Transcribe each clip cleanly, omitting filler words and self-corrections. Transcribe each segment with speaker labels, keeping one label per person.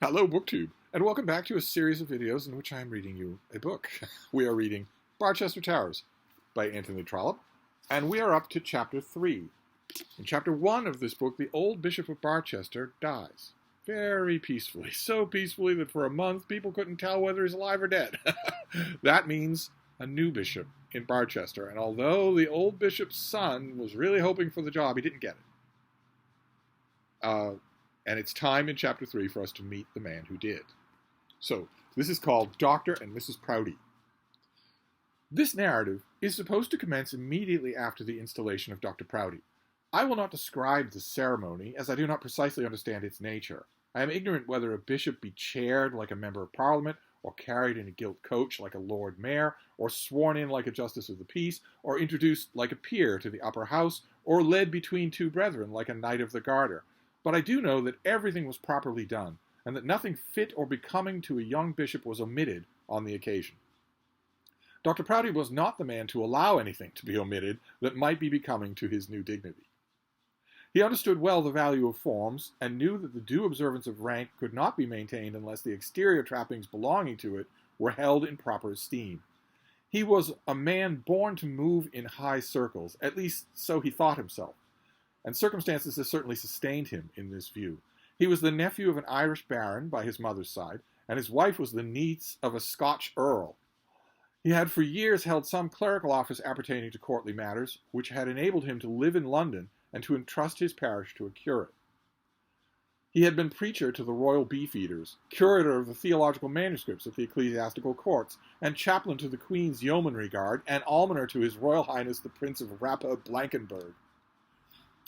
Speaker 1: Hello, BookTube, and welcome back to a series of videos in which I am reading you a book. We are reading Barchester Towers by Anthony Trollope, and we are up to Chapter 3. In Chapter 1 of this book, the old Bishop of Barchester dies. Very peacefully, so peacefully that for a month people couldn't tell whether he's alive or dead. That means a new bishop in Barchester, and although the old bishop's son was really hoping for the job, he didn't get it. And it's time in Chapter 3 for us to meet the man who did. So, this is called Dr. and Mrs. Prouty. This narrative is supposed to commence immediately after the installation of Dr. Prouty. I will not describe the ceremony, as I do not precisely understand its nature. I am ignorant whether a bishop be chaired like a member of Parliament, or carried in a gilt coach like a Lord Mayor, or sworn in like a Justice of the Peace, or introduced like a peer to the upper house, or led between two brethren like a Knight of the Garter. But I do know that everything was properly done, and that nothing fit or becoming to a young bishop was omitted on the occasion. Dr. Prouty was not the man to allow anything to be omitted that might be becoming to his new dignity. He understood well the value of forms, and knew that the due observance of rank could not be maintained unless the exterior trappings belonging to it were held in proper esteem. He was a man born to move in high circles, at least so he thought himself, and circumstances have certainly sustained him in this view. He was the nephew of an Irish baron by his mother's side, and his wife was the niece of a Scotch earl. He had for years held some clerical office appertaining to courtly matters, which had enabled him to live in London and to entrust his parish to a curate. He had been preacher to the royal beefeaters, curator of the theological manuscripts at the ecclesiastical courts, and chaplain to the Queen's yeomanry guard, and almoner to His Royal Highness the Prince of Rappa-Blankenburg.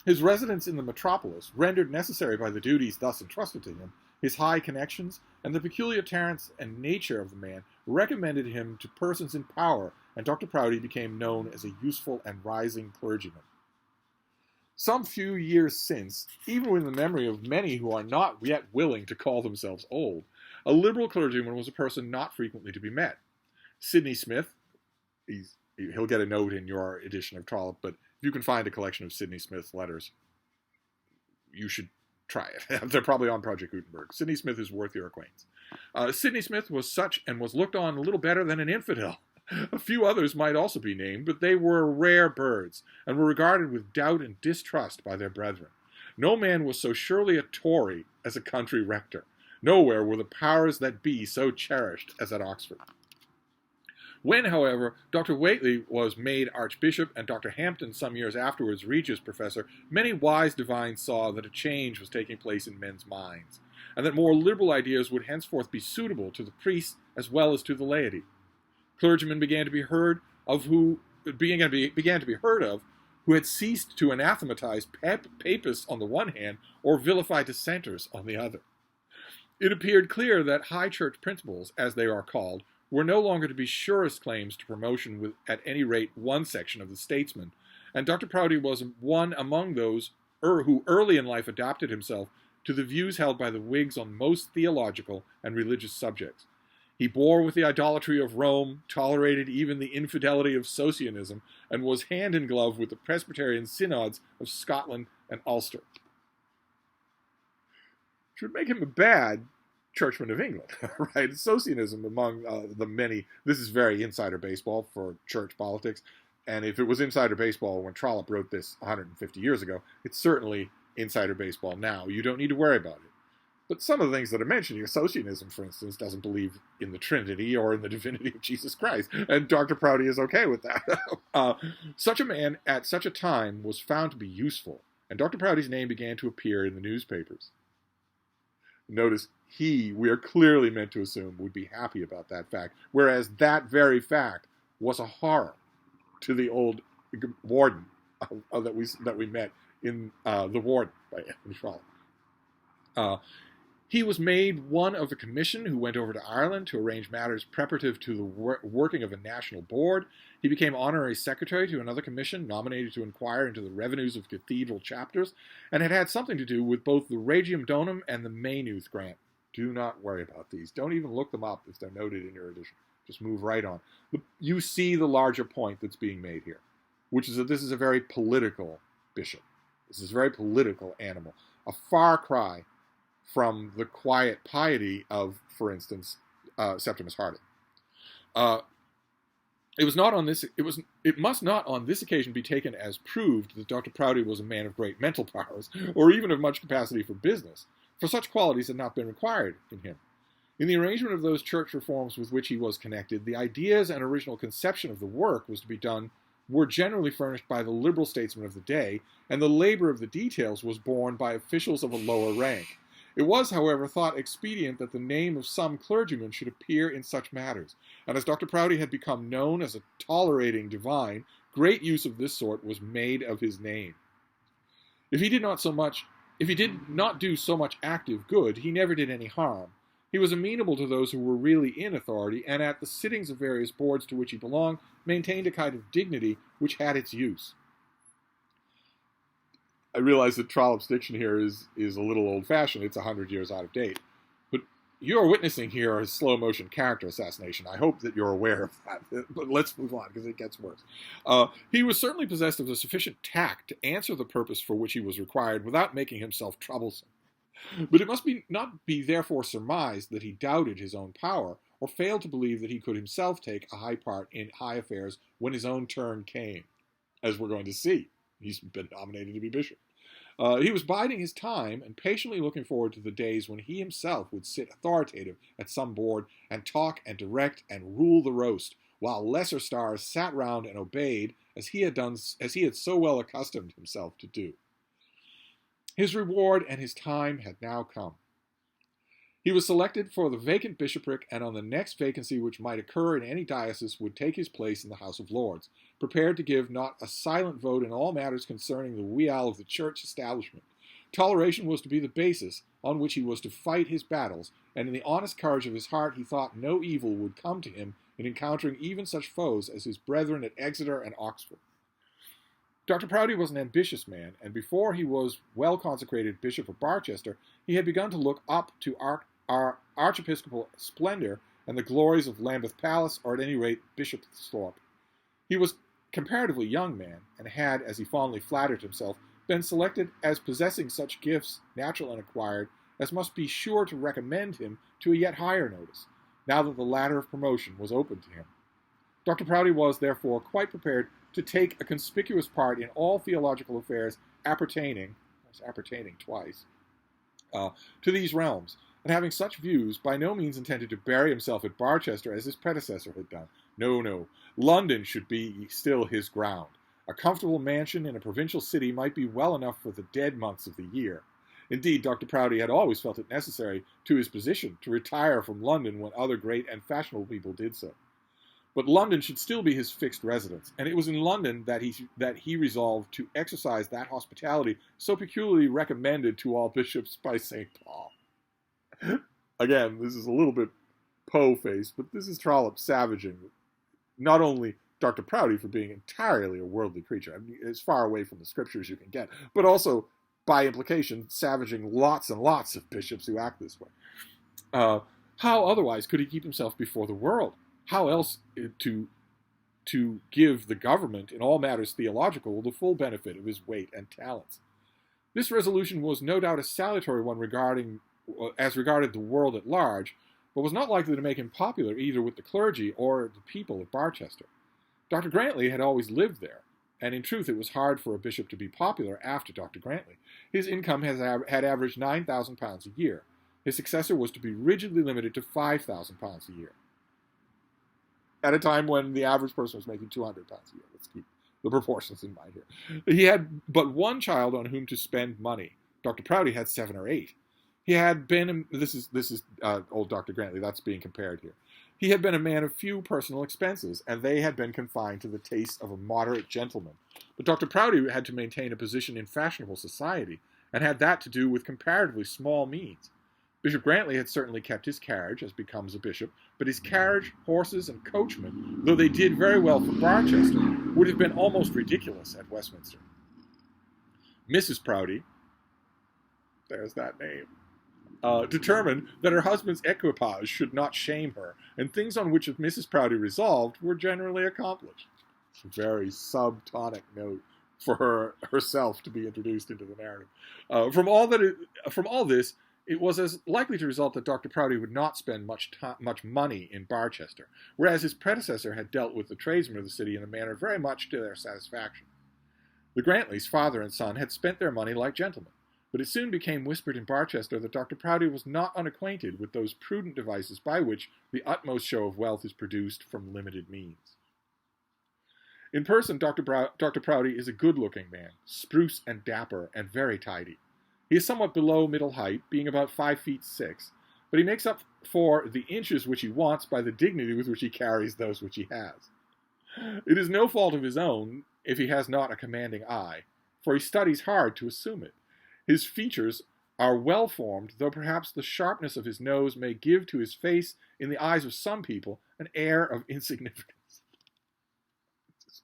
Speaker 1: His residence in the metropolis, rendered necessary by the duties thus entrusted to him, his high connections, and the peculiar talents and nature of the man, recommended him to persons in power, and Dr. Prouty became known as a useful and rising clergyman. Some few years since, even in the memory of many who are not yet willing to call themselves old, a liberal clergyman was a person not frequently to be met. Sidney Smith, he'll get a note in your edition of Trollope, but if you can find a collection of Sidney Smith's letters, you should try it. They're probably on Project Gutenberg. Sidney Smith is worth your acquaintance. Sidney Smith was such and was looked on a little better than an infidel. A few others might also be named, but they were rare birds, and were regarded with doubt and distrust by their brethren. No man was so surely a Tory as a country rector. Nowhere were the powers that be so cherished as at Oxford. When, however, Dr. Whately was made archbishop and Dr. Hampden some years afterwards Regius professor, many wise divines saw that a change was taking place in men's minds, and that more liberal ideas would henceforth be suitable to the priests as well as to the laity. Clergymen began to be heard of who had ceased to anathematize papists on the one hand, or vilify dissenters on the other. It appeared clear that high church principles, as they are called, were no longer to be surest claims to promotion with, at any rate, one section of the statesmen, and Dr. Prouty was one among those who early in life adapted himself to the views held by the Whigs on most theological and religious subjects. He bore with the idolatry of Rome, tolerated even the infidelity of Socinianism, and was hand in glove with the Presbyterian synods of Scotland and Ulster. Which would make him a bad churchman of England, right? Socinianism among the many. This is very insider baseball for church politics, and if it was insider baseball when Trollope wrote this 150 years ago, it's certainly insider baseball now. You don't need to worry about it. But some of the things that are mentioned here, Socinianism, for instance, doesn't believe in the Trinity or in the divinity of Jesus Christ, and Dr. Prouty is okay with that. Such a man at such a time was found to be useful, and Dr. Prouty's name began to appear in the newspapers. Notice we are clearly meant to assume, would be happy about that fact, whereas that very fact was a horror to the old warden that we met in The Warden by Anthony Trollope. He was made one of the commission who went over to Ireland to arrange matters preparative to the working of a national board. He became honorary secretary to another commission nominated to inquire into the revenues of cathedral chapters, and had something to do with both the Regium Donum and the Maynooth grant. Do not worry about these. Don't even look them up if they're noted in your edition. Just move right on. You see the larger point that's being made here, which is that this is a very political bishop. This is a very political animal. A far cry from the quiet piety of, for instance, Septimus Harding. It must not on this occasion be taken as proved that Dr. Proudie was a man of great mental powers, or even of much capacity for business, for such qualities had not been required in him. In the arrangement of those church reforms with which he was connected, the ideas and original conception of the work was to be done were generally furnished by the liberal statesmen of the day, and the labor of the details was borne by officials of a lower rank. It was, however, thought expedient that the name of some clergyman should appear in such matters, and as Dr. Proudie had become known as a tolerating divine, great use of this sort was made of his name. If he did not do so much active good, he never did any harm. He was amenable to those who were really in authority, and at the sittings of various boards to which he belonged, maintained a kind of dignity which had its use. I realize that Trollope's diction here is a little old-fashioned. It's 100 years out of date. But you're witnessing here a slow-motion character assassination. I hope that you're aware of that. But let's move on, because it gets worse. He was certainly possessed of a sufficient tact to answer the purpose for which he was required without making himself troublesome. But it must not be therefore surmised that he doubted his own power, or failed to believe that he could himself take a high part in high affairs when his own turn came. As we're going to see, he's been nominated to be bishop. He was biding his time and patiently looking forward to the days when he himself would sit authoritative at some board and talk and direct and rule the roast, while lesser stars sat round and obeyed as he had so well accustomed himself to do. His reward and his time had now come. He was selected for the vacant bishopric, and on the next vacancy which might occur in any diocese would take his place in the House of Lords, prepared to give not a silent vote in all matters concerning the weal of the church establishment. Toleration was to be the basis on which he was to fight his battles, and in the honest courage of his heart he thought no evil would come to him in encountering even such foes as his brethren at Exeter and Oxford. Dr. Proudie was an ambitious man, and before he was well consecrated Bishop of Barchester, he had begun to look up to our archiepiscopal splendor and the glories of Lambeth Palace, or at any rate Bishopthorpe. He was a comparatively young man, and had, as he fondly flattered himself, been selected as possessing such gifts, natural and acquired, as must be sure to recommend him to a yet higher notice, now that the ladder of promotion was open to him. Dr. Proudie was, therefore, quite prepared to take a conspicuous part in all theological affairs appertaining twice, to these realms, and having such views, by no means intended to bury himself at Barchester as his predecessor had done. No, London should be still his ground. A comfortable mansion in a provincial city might be well enough for the dead months of the year. Indeed, Dr. Proudie had always felt it necessary to his position to retire from London when other great and fashionable people did so. But London should still be his fixed residence, and it was in London that he resolved to exercise that hospitality so peculiarly recommended to all bishops by St. Paul. Again, this is a little bit Poe-faced, but this is Trollope savaging not only Dr. Proudie for being entirely a worldly creature, I mean, as far away from the scriptures you can get, but also, by implication, savaging lots and lots of bishops who act this way. How otherwise could he keep himself before the world? How else to give the government, in all matters theological, the full benefit of his weight and talents? This resolution was no doubt a salutary one as regarded the world at large, but was not likely to make him popular either with the clergy or the people of Barchester. Dr. Grantley had always lived there, and in truth it was hard for a bishop to be popular after Dr. Grantley. His income had averaged £9,000 a year. His successor was to be rigidly limited to £5,000 a year, at a time when the average person was making £200 a year. Let's keep the proportions in mind here. He had but one child on whom to spend money. Dr. Proudie had 7 or 8. He had been, this is old Dr. Grantley, that's being compared here. He had been a man of few personal expenses, and they had been confined to the taste of a moderate gentleman. But Dr. Proudie had to maintain a position in fashionable society, and had that to do with comparatively small means. Bishop Grantley had certainly kept his carriage, as becomes a bishop, but his carriage, horses, and coachmen, though they did very well for Barchester, would have been almost ridiculous at Westminster. Mrs. Proudie, there's that name, determined that her husband's equipage should not shame her, and things on which Mrs. Proudie resolved were generally accomplished. It's a very subtonic note for herself to be introduced into the narrative. From all this, it was as likely to result that Dr. Prouty would not spend much money in Barchester, whereas his predecessor had dealt with the tradesmen of the city in a manner very much to their satisfaction. The Grantleys, father and son, had spent their money like gentlemen, but it soon became whispered in Barchester that Dr. Prouty was not unacquainted with those prudent devices by which the utmost show of wealth is produced from limited means. In person, Dr. Prouty is a good-looking man, spruce and dapper, and very tidy. He is somewhat below middle height, being about 5 feet 6, but he makes up for the inches which he wants by the dignity with which he carries those which he has. It is no fault of his own if he has not a commanding eye, for he studies hard to assume it. His features are well formed, though perhaps the sharpness of his nose may give to his face, in the eyes of some people, an air of insignificance.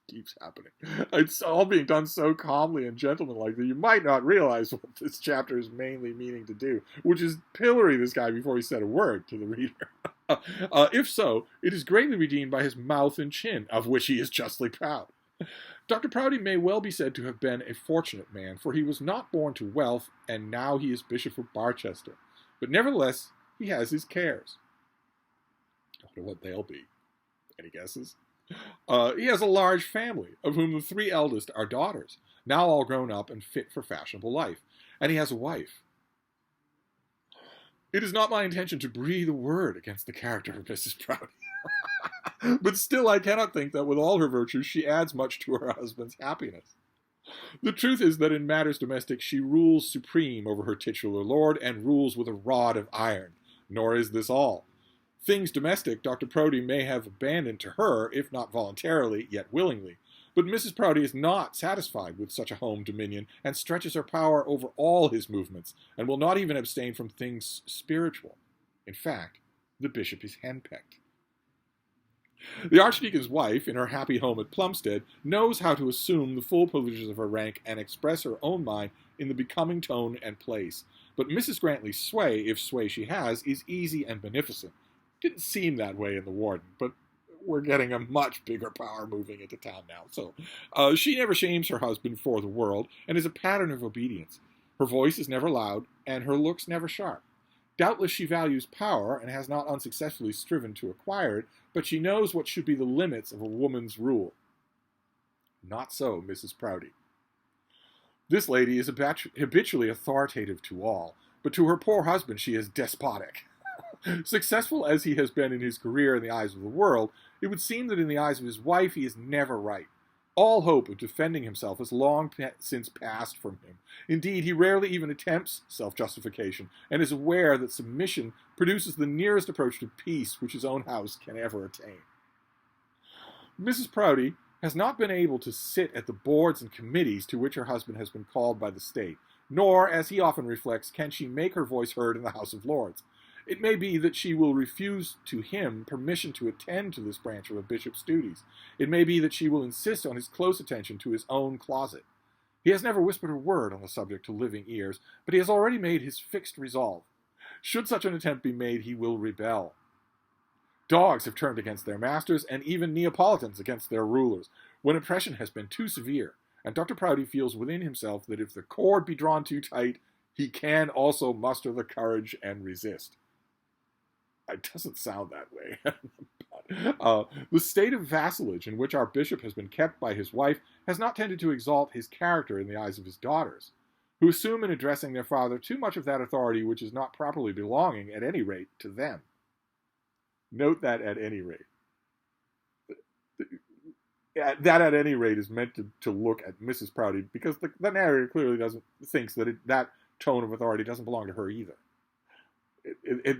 Speaker 1: Keeps happening. It's all being done so calmly and gentlemanlike that you might not realize what this chapter is mainly meaning to do, which is pillory this guy before he said a word to the reader. If so, it is greatly redeemed by his mouth and chin, of which he is justly proud. Dr. Prouty may well be said to have been a fortunate man, for he was not born to wealth, and now he is Bishop of Barchester. But nevertheless, he has his cares. I wonder what they'll be. Any guesses? He has a large family, of whom the 3 eldest are daughters, now all grown up and fit for fashionable life, and he has a wife. It is not my intention to breathe a word against the character of Mrs. Prouty, but still I cannot think that with all her virtues she adds much to her husband's happiness. The truth is that in matters domestic she rules supreme over her titular lord, and rules with a rod of iron. Nor is this all. Things domestic Dr. Prouty may have abandoned to her, if not voluntarily, yet willingly. But Mrs. Prouty is not satisfied with such a home dominion, and stretches her power over all his movements, and will not even abstain from things spiritual. In fact, the bishop is henpecked. The archdeacon's wife, in her happy home at Plumstead, knows how to assume the full privileges of her rank and express her own mind in the becoming tone and place. But Mrs. Grantley's sway, if sway she has, is easy and beneficent. Didn't seem that way in the warden, but we're getting a much bigger power moving into town now. So she never shames her husband for the world, and is a pattern of obedience. Her voice is never loud, and her looks never sharp. Doubtless she values power, and has not unsuccessfully striven to acquire it, but she knows what should be the limits of a woman's rule. Not so Mrs. Prouty. This lady is habitually authoritative to all, but to her poor husband she is despotic. Successful as he has been in his career in the eyes of the world, it would seem that in the eyes of his wife he is never right. All hope of defending himself has long since passed from him. Indeed, he rarely even attempts self-justification, and is aware that submission produces the nearest approach to peace which his own house can ever attain. Mrs. Prouty has not been able to sit at the boards and committees to which her husband has been called by the state, nor, as he often reflects, can she make her voice heard in the House of Lords. It may be that she will refuse to him permission to attend to this branch of a bishop's duties. It may be that she will insist on his close attention to his own closet. He has never whispered a word on the subject to living ears, but he has already made his fixed resolve. Should such an attempt be made, he will rebel. Dogs have turned against their masters, and even Neapolitans against their rulers, when oppression has been too severe, and Dr. Prouty feels within himself that if the cord be drawn too tight, he can also muster the courage and resist. It doesn't sound that way. The state of vassalage in which our bishop has been kept by his wife has not tended to exalt his character in the eyes of his daughters, who assume in addressing their father too much of that authority which is not properly belonging, at any rate, to them. Note that at any rate. That at any rate is meant to look at Mrs. Prouty, because the narrator clearly thinks that that tone of authority doesn't belong to her either.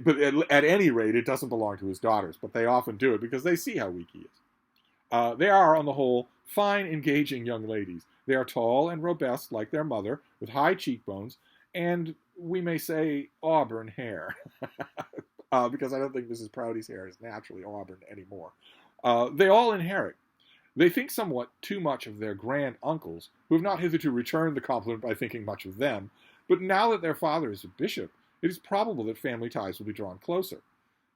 Speaker 1: But at any rate, it doesn't belong to his daughters, but they often do it because they see how weak he is. They are, on the whole, fine, engaging young ladies. They are tall and robust, like their mother, with high cheekbones, and, we may say, auburn hair. Because I don't think Mrs. Prouty's hair is naturally auburn anymore. They all inherit. They think somewhat too much of their grand uncles, who have not hitherto returned the compliment by thinking much of them, but now that their father is a bishop, it is probable that family ties will be drawn closer.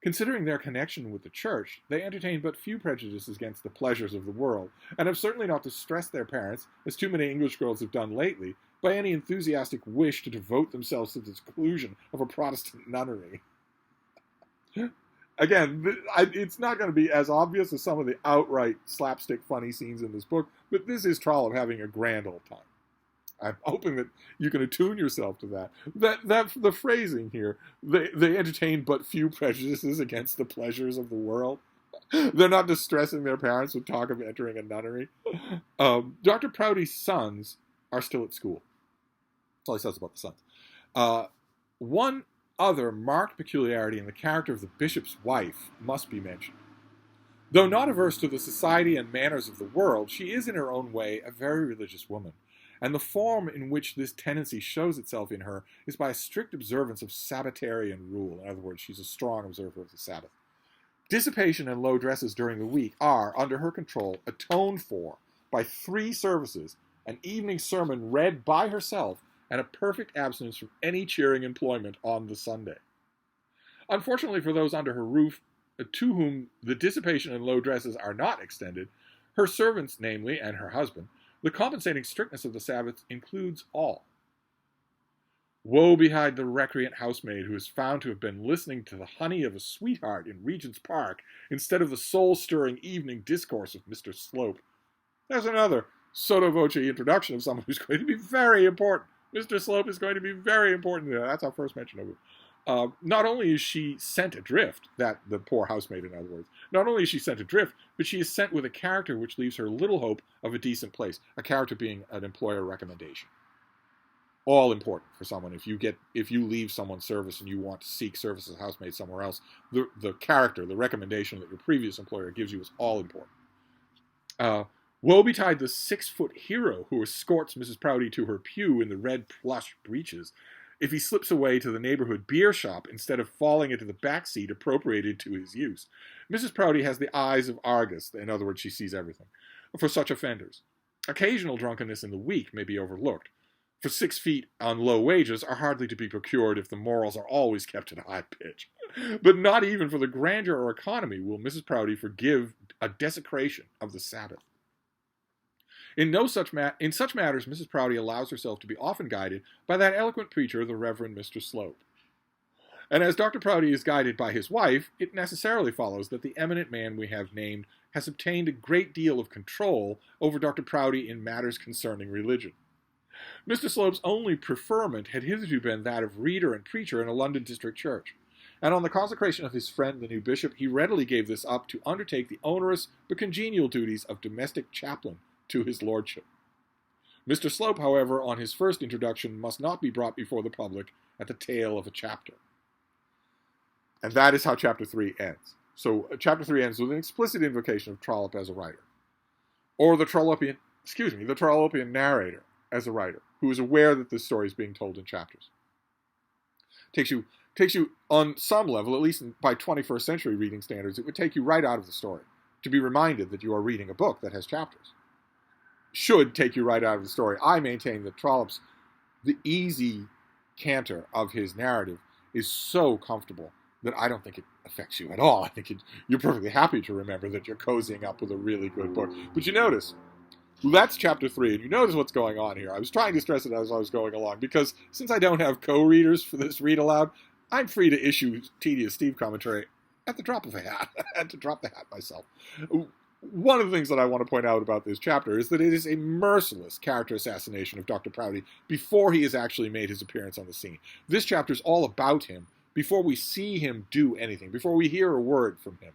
Speaker 1: Considering their connection with the church, they entertain but few prejudices against the pleasures of the world, and have certainly not distressed their parents, as too many English girls have done lately, by any enthusiastic wish to devote themselves to the seclusion of a Protestant nunnery. Again, it's not going to be as obvious as some of the outright slapstick funny scenes in this book, but this is Trollope having a grand old time. I'm hoping that you can attune yourself to that. That the phrasing here, they entertain but few prejudices against the pleasures of the world. They're not distressing their parents with talk of entering a nunnery. Dr. Prouty's sons are still at school. That's all he says about the sons. One other marked peculiarity in the character of the bishop's wife must be mentioned. Though not averse to the society and manners of the world, she is in her own way a very religious woman, and the form in which this tendency shows itself in her is by a strict observance of Sabbatarian rule. In other words, she's a strong observer of the Sabbath. Dissipation and low dresses during the week are, under her control, atoned for by 3 services, an evening sermon read by herself, and a perfect abstinence from any cheering employment on the Sunday. Unfortunately for those under her roof, to whom the dissipation and low dresses are not extended, her servants, namely, and her husband, the compensating strictness of the Sabbath includes all. Woe betide the recreant housemaid who is found to have been listening to the honey of a sweetheart in Regent's Park instead of the soul-stirring evening discourse of Mr. Slope. There's another sotto voce introduction of someone who's going to be very important. Mr. Slope is going to be very important there. That's our first mention of it. Not only is she sent adrift, that the poor housemaid, in other words, not only is she sent adrift, but she is sent with a character which leaves her little hope of a decent place, a character being an employer recommendation. All important for someone. If you leave someone's service and you want to seek service as a housemaid somewhere else, the character, the recommendation that your previous employer gives you is all important. Woe betide the 6-foot hero who escorts Mrs. Prouty to her pew in the red plush breeches, if he slips away to the neighborhood beer shop instead of falling into the back seat appropriated to his use. Mrs. Prouty has the eyes of Argus, in other words, she sees everything, for such offenders. Occasional drunkenness in the week may be overlooked, for 6 feet on low wages are hardly to be procured if the morals are always kept at a high pitch. But not even for the grandeur or economy will Mrs. Prouty forgive a desecration of the Sabbath. In such matters, Mrs. Prouty allows herself to be often guided by that eloquent preacher, the Reverend Mr. Slope. And as Dr. Prouty is guided by his wife, it necessarily follows that the eminent man we have named has obtained a great deal of control over Dr. Prouty in matters concerning religion. Mr. Slope's only preferment had hitherto been that of reader and preacher in a London district church, and on the consecration of his friend, the new bishop, he readily gave this up to undertake the onerous but congenial duties of domestic chaplain to his lordship. Mr. Slope, however, on his first introduction, must not be brought before the public at the tail of a chapter. And that is how Chapter 3 ends. So Chapter 3 ends with an explicit invocation of Trollope as a writer. Or the Trollopian narrator as a writer, who is aware that this story is being told in chapters. Takes you on some level, at least by 21st century reading standards, it would take you right out of the story to be reminded that you are reading a book that has chapters. Should take you right out of the story. I maintain that Trollope's, the easy canter of his narrative is so comfortable that I don't think it affects you at all. I think you're perfectly happy to remember that you're cozying up with a really good book. But you notice, that's Chapter 3, and you notice what's going on here. I was trying to stress it as I was going along, because since I don't have co-readers for this read aloud, I'm free to issue tedious Steve commentary at the drop of a hat. I had to drop the hat myself. One of the things that I want to point out about this chapter is that it is a merciless character assassination of Dr. Prouty before he has actually made his appearance on the scene. This chapter is all about him before we see him do anything, before we hear a word from him.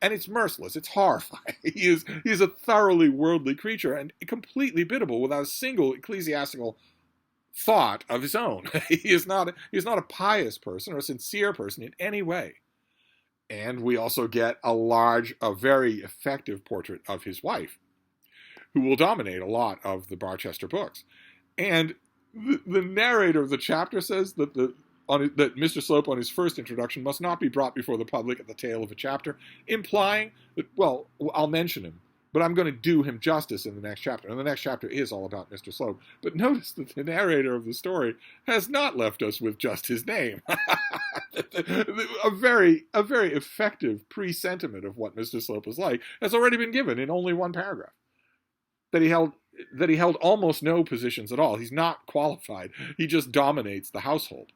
Speaker 1: And it's merciless. It's horrifying. He is a thoroughly worldly creature and completely biddable without a single ecclesiastical thought of his own. He is not a pious person or a sincere person in any way. And we also get a very effective portrait of his wife, who will dominate a lot of the Barchester books. And the narrator of the chapter says that that Mr. Slope, on his first introduction, must not be brought before the public at the tail of a chapter, implying that, well, I'll mention him, but I'm going to do him justice in the next chapter. And the next chapter is all about Mr. Slope. But notice that the narrator of the story has not left us with just his name. a very effective pre-sentiment of what Mr. Slope was like has already been given in only one paragraph. That he held that he held almost no positions at all. He's not qualified. He just dominates the household.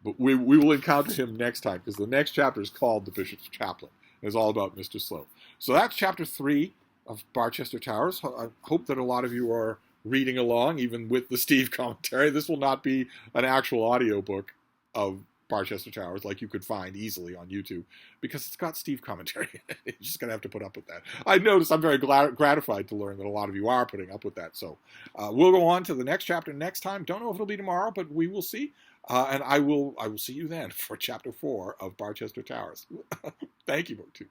Speaker 1: But we will encounter him next time, because the next chapter is called The Bishop's Chaplain. It's all about Mr. Slope. So that's chapter 3 of Barchester Towers. I hope that a lot of you are reading along, even with the Steve commentary. This will not be an actual audiobook of Barchester Towers like you could find easily on YouTube, because it's got Steve commentary. You're just going to have to put up with that. I noticed I'm very gratified to learn that a lot of you are putting up with that. So we'll go on to the next chapter next time. Don't know if it'll be tomorrow, but we will see. And I will see you then for chapter 4 of Barchester Towers. Thank you, Book 2.